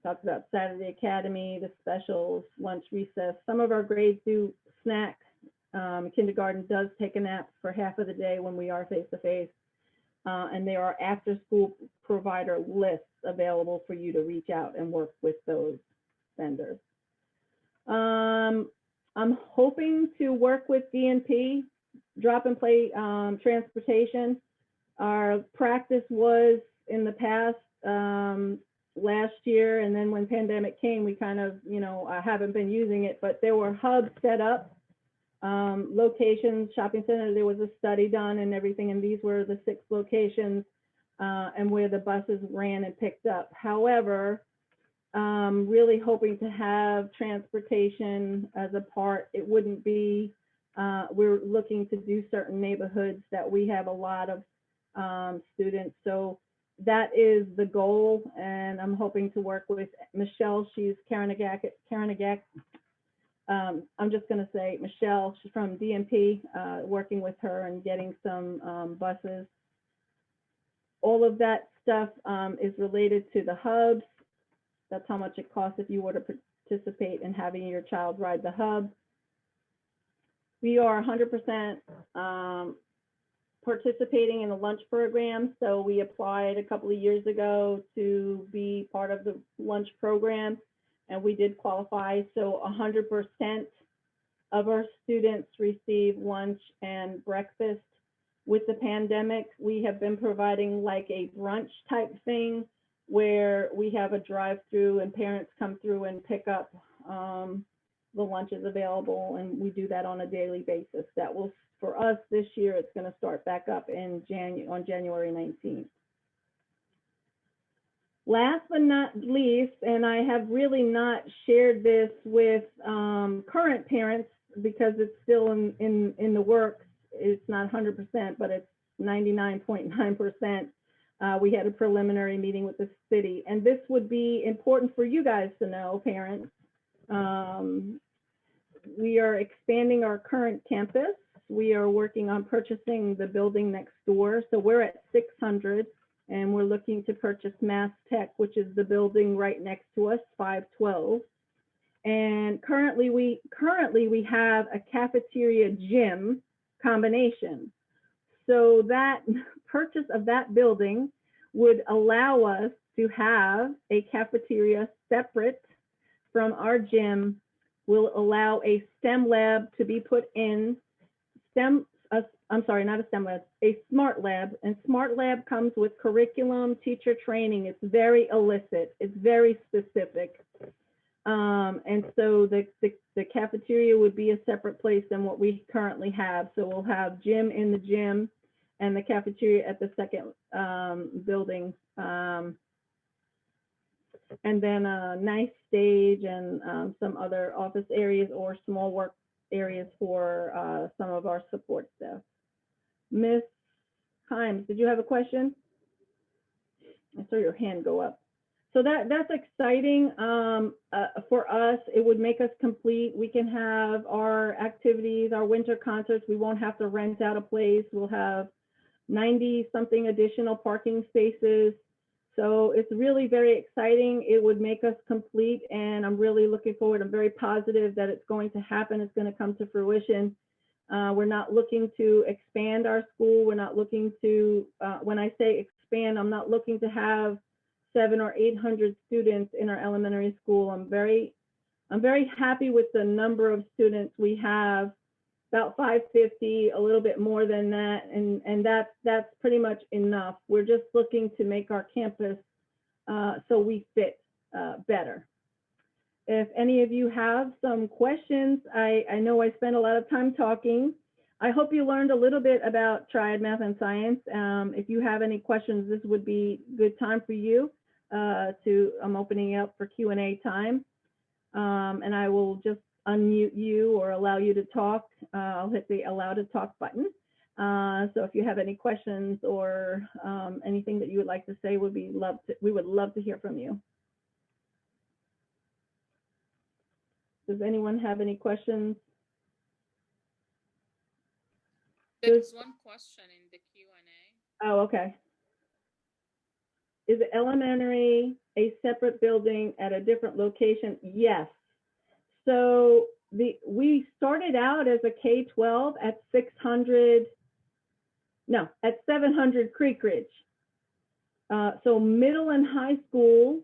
Talked about Saturday Academy, the specials, lunch, recess. Some of our grades do snack. Kindergarten does take a nap for half of the day when we are face-to-face. And there are after-school provider lists available for you to reach out and work with those vendors. I'm hoping to work with DNP, drop and play transportation. Our practice was in the past last year, and then when pandemic came, we kind of, you know, I haven't been using it, but there were hubs set up, locations, shopping centers. There was a study done and everything, and these were the 6 locations and where the buses ran and picked up. However, really hoping to have transportation as a part. It wouldn't be, we're looking to do certain neighborhoods that we have a lot of students. So that is the goal, and I'm hoping to work with Michelle. She's Karanagak. I'm just going to say Michelle, she's from DMP, working with her and getting some buses. All of that stuff is related to the hubs. That's how much it costs if you were to participate in having your child ride the hub. We are 100% participating in the lunch program. So we applied a couple of years ago to be part of the lunch program, and we did qualify. So 100% of our students receive lunch and breakfast. With the pandemic, we have been providing like a brunch type thing where we have a drive-through and parents come through and pick up the lunches available, and we do that on a daily basis. That will, for us this year, it's going to start back up in on January 19th. Last but not least, and I have really not shared this with current parents because it's still in the works. It's not 100%, but it's 99.9%. We had a preliminary meeting with the city, and this would be important for you guys to know, parents. We are expanding our current campus. We are working on purchasing the building next door. So we're at 600, and we're looking to purchase Mass Tech, which is the building right next to us, 512. And currently we have a cafeteria gym combination. So that purchase of that building would allow us to have a cafeteria separate from our gym, will allow a STEM lab to be put in. I'm sorry, not a STEM lab, a SMART lab. And SMART lab comes with curriculum, teacher training. It's very illicit. It's very specific. And so the cafeteria would be a separate place than what we currently have. So we'll have gym in the gym and the cafeteria at the second building. And then a nice stage and some other office areas or small work areas for some of our support staff. Miss Himes, did you have a question? I saw your hand go up. So that's exciting for us. It would make us complete. We can have our activities, our winter concerts. We won't have to rent out a place. We'll have 90-something additional parking spaces. So it's really very exciting. It would make us complete, and I'm really looking forward. I'm very positive that it's going to happen. It's going to come to fruition. We're not looking to expand our school. We're not looking to, when I say expand, I'm not looking to have 700 or 800 students in our elementary school. I'm very happy with the number of students we have about 550, a little bit more than that, and that's pretty much enough. We're just looking to make our campus so we fit better. If any of you have some questions, I know I spent a lot of time talking. I hope you learned a little bit about Triad Math and Science. If you have any questions, this would be a good time for you I'm opening up for Q&A time. And I will just unmute you or allow you to talk. I'll hit the allow to talk button. So if you have any questions or anything that you would like to say, we would love to hear from you. Does anyone have any questions? There's one question in the Q&A. Oh, okay. Is elementary a separate building at a different location? Yes. So we started out as a K-12 at 700 Creek Ridge. So middle and high school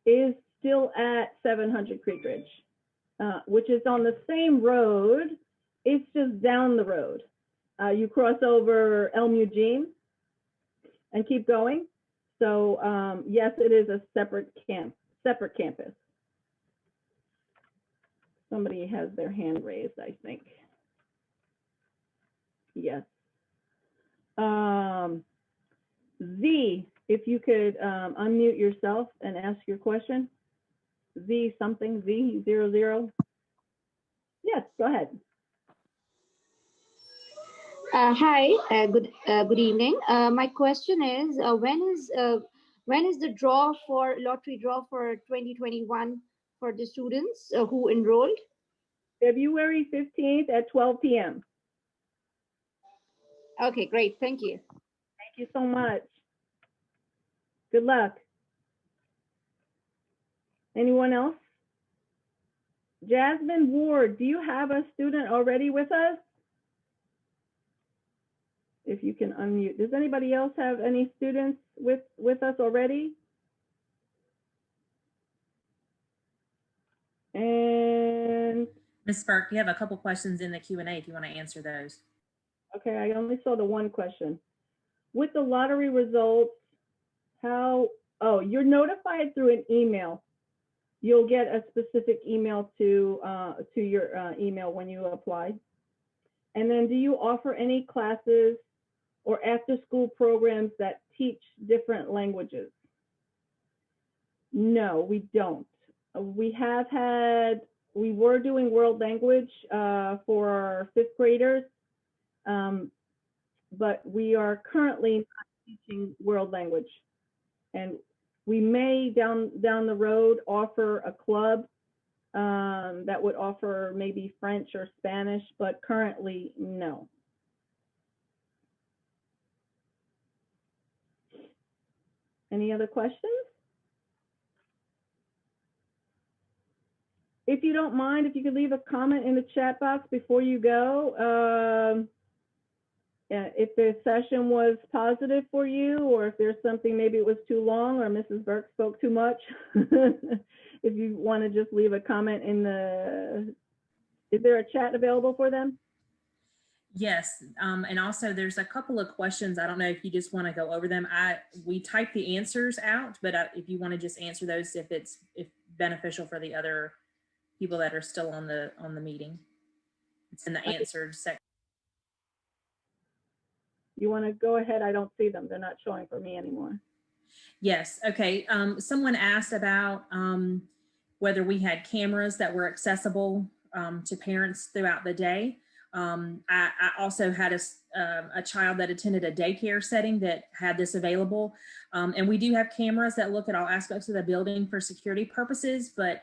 is still at 700 Creek Ridge, which is on the same road. It's just down the road. You cross over Elm Eugene and keep going. So yes, it is a separate campus. Somebody has their hand raised, I think. Yes. Z, if you could unmute yourself and ask your question. Z something, Z00. Yes, go ahead. Hi, good evening. My question is, when is the lottery draw for 2021 for the students who enrolled? February 15th at 12 p.m. Okay, great. Thank you. Thank you so much. Good luck. Anyone else? Jasmine Ward, do you have a student already with us? If you can unmute. Does anybody else have any students with us already? And Ms. Burke, you have a couple questions in the Q&A if you want to answer those. okay, I only saw the one question. With the lottery results, oh, you're notified through an email. You'll get a specific email to your email when you apply. And then do you offer any classes or after school programs that teach different languages? No, we don't. We were doing world language for our 5th graders, but we are currently not teaching world language. And we may down the road offer a club that would offer maybe French or Spanish, but currently no. Any other questions? If you don't mind, if you could leave a comment in the chat box before you go, if the session was positive for you, or if there's something, maybe it was too long or Mrs. Burke spoke too much. If you want to just leave a comment in is there a chat available for them? Yes, and also there's a couple of questions. I don't know if you just want to go over them. We type the answers out, but if you want to just answer those, if beneficial for the other people that are still on the meeting, it's in the answered section. You want to go ahead? I don't see them. They're not showing for me anymore. Yes. Okay. Someone asked about whether we had cameras that were accessible to parents throughout the day. I also had a child that attended a daycare setting that had this available. And we do have cameras that look at all aspects of the building for security purposes, but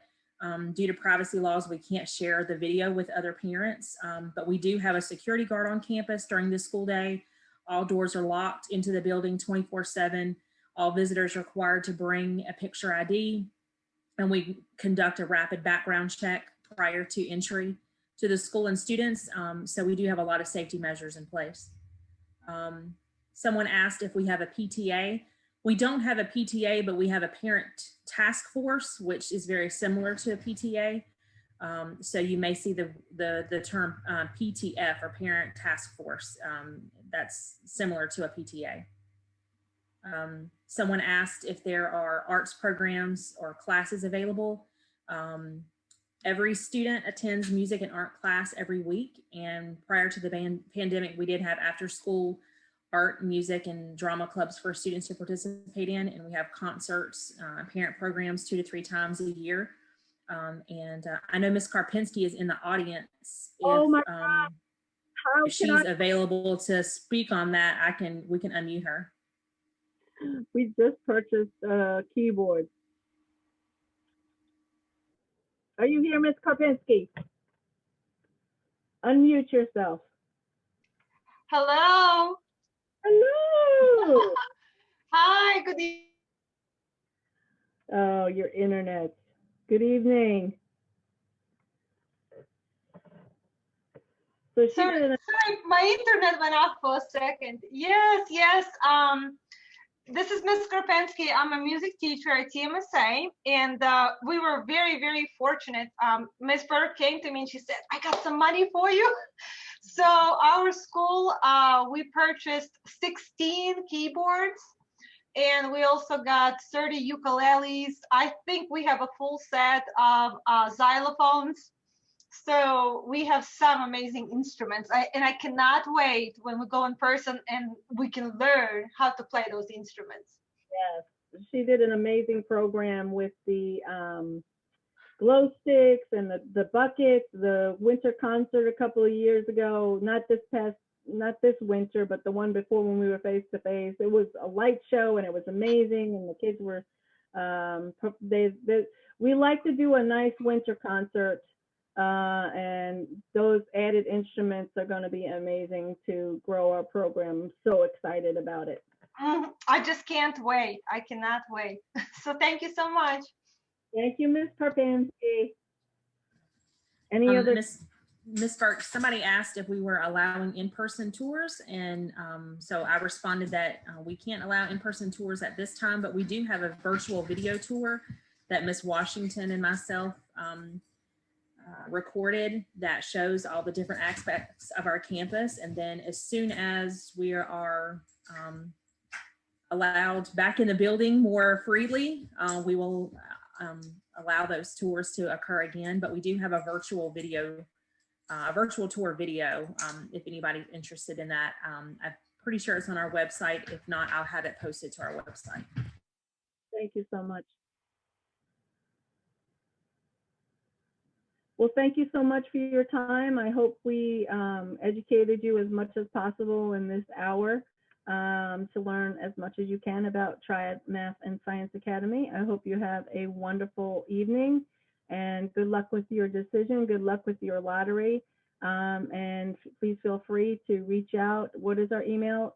due to privacy laws, we can't share the video with other parents. But we do have a security guard on campus during the school day. All doors are locked into the building 24/7. All visitors are required to bring a picture ID, and we conduct a rapid background check prior to entry to the school and students. So we do have a lot of safety measures in place. Someone asked if we have a PTA. We don't have a PTA, but we have a parent task force, which is very similar to a PTA. So you may see the term PTF, or Parent Task Force. That's similar to a PTA. Someone asked if there are arts programs or classes available. Every student attends music and art class every week. And prior to the pandemic, we did have after school art, music, and drama clubs for students to participate in. And we have concerts, parent programs 2 to 3 times a year. I know Ms. Karpinski is in the audience. Oh my God. If she's available to speak on that, we can unmute her. We just purchased a keyboard. Are you here, Ms. Karpinski? Unmute yourself. Hello. Hello. Hi, good evening. Oh, your internet. Good evening. So Sorry, my internet went off for a second. Yes. This is Ms. Karpinski. I'm a music teacher at TMSA, and we were very, very fortunate. Ms. Burke came to me and she said, I got some money for you. So our school, we purchased 16 keyboards, and we also got 30 ukuleles. I think we have a full set of xylophones. So we have some amazing instruments, and I cannot wait when we go in person and we can learn how to play those instruments. Yes, she did an amazing program with the glow sticks and the buckets, the winter concert a couple of years ago, not this winter, but the one before when we were face to face. It was a light show and it was amazing, and the kids were, we like to do a nice winter concert. And those added instruments are going to be amazing to grow our program. I'm so excited about it. I just can't wait. I cannot wait. So thank you so much. Thank you, Ms. Karpinski. Any other? Ms. Burke, somebody asked if we were allowing in-person tours, and so I responded that we can't allow in-person tours at this time, but we do have a virtual video tour that Ms. Washington and myself recorded that shows all the different aspects of our campus. And then as soon as we are allowed back in the building more freely, we will allow those tours to occur again. But we do have a virtual video, a virtual tour video, if anybody's interested in that. I'm pretty sure it's on our website. If not, I'll have it posted to our website. Thank you so much. Well, thank you so much for your time. I hope we educated you as much as possible in this hour to learn as much as you can about Triad Math and Science Academy. I hope you have a wonderful evening, and good luck with your decision. Good luck with your lottery. And please feel free to reach out. What is our email?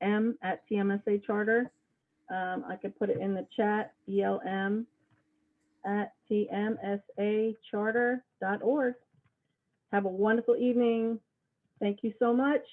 elm@TMSA Charter. I could put it in the chat, elm@tmsacharter.org. Have a wonderful evening. Thank you so much.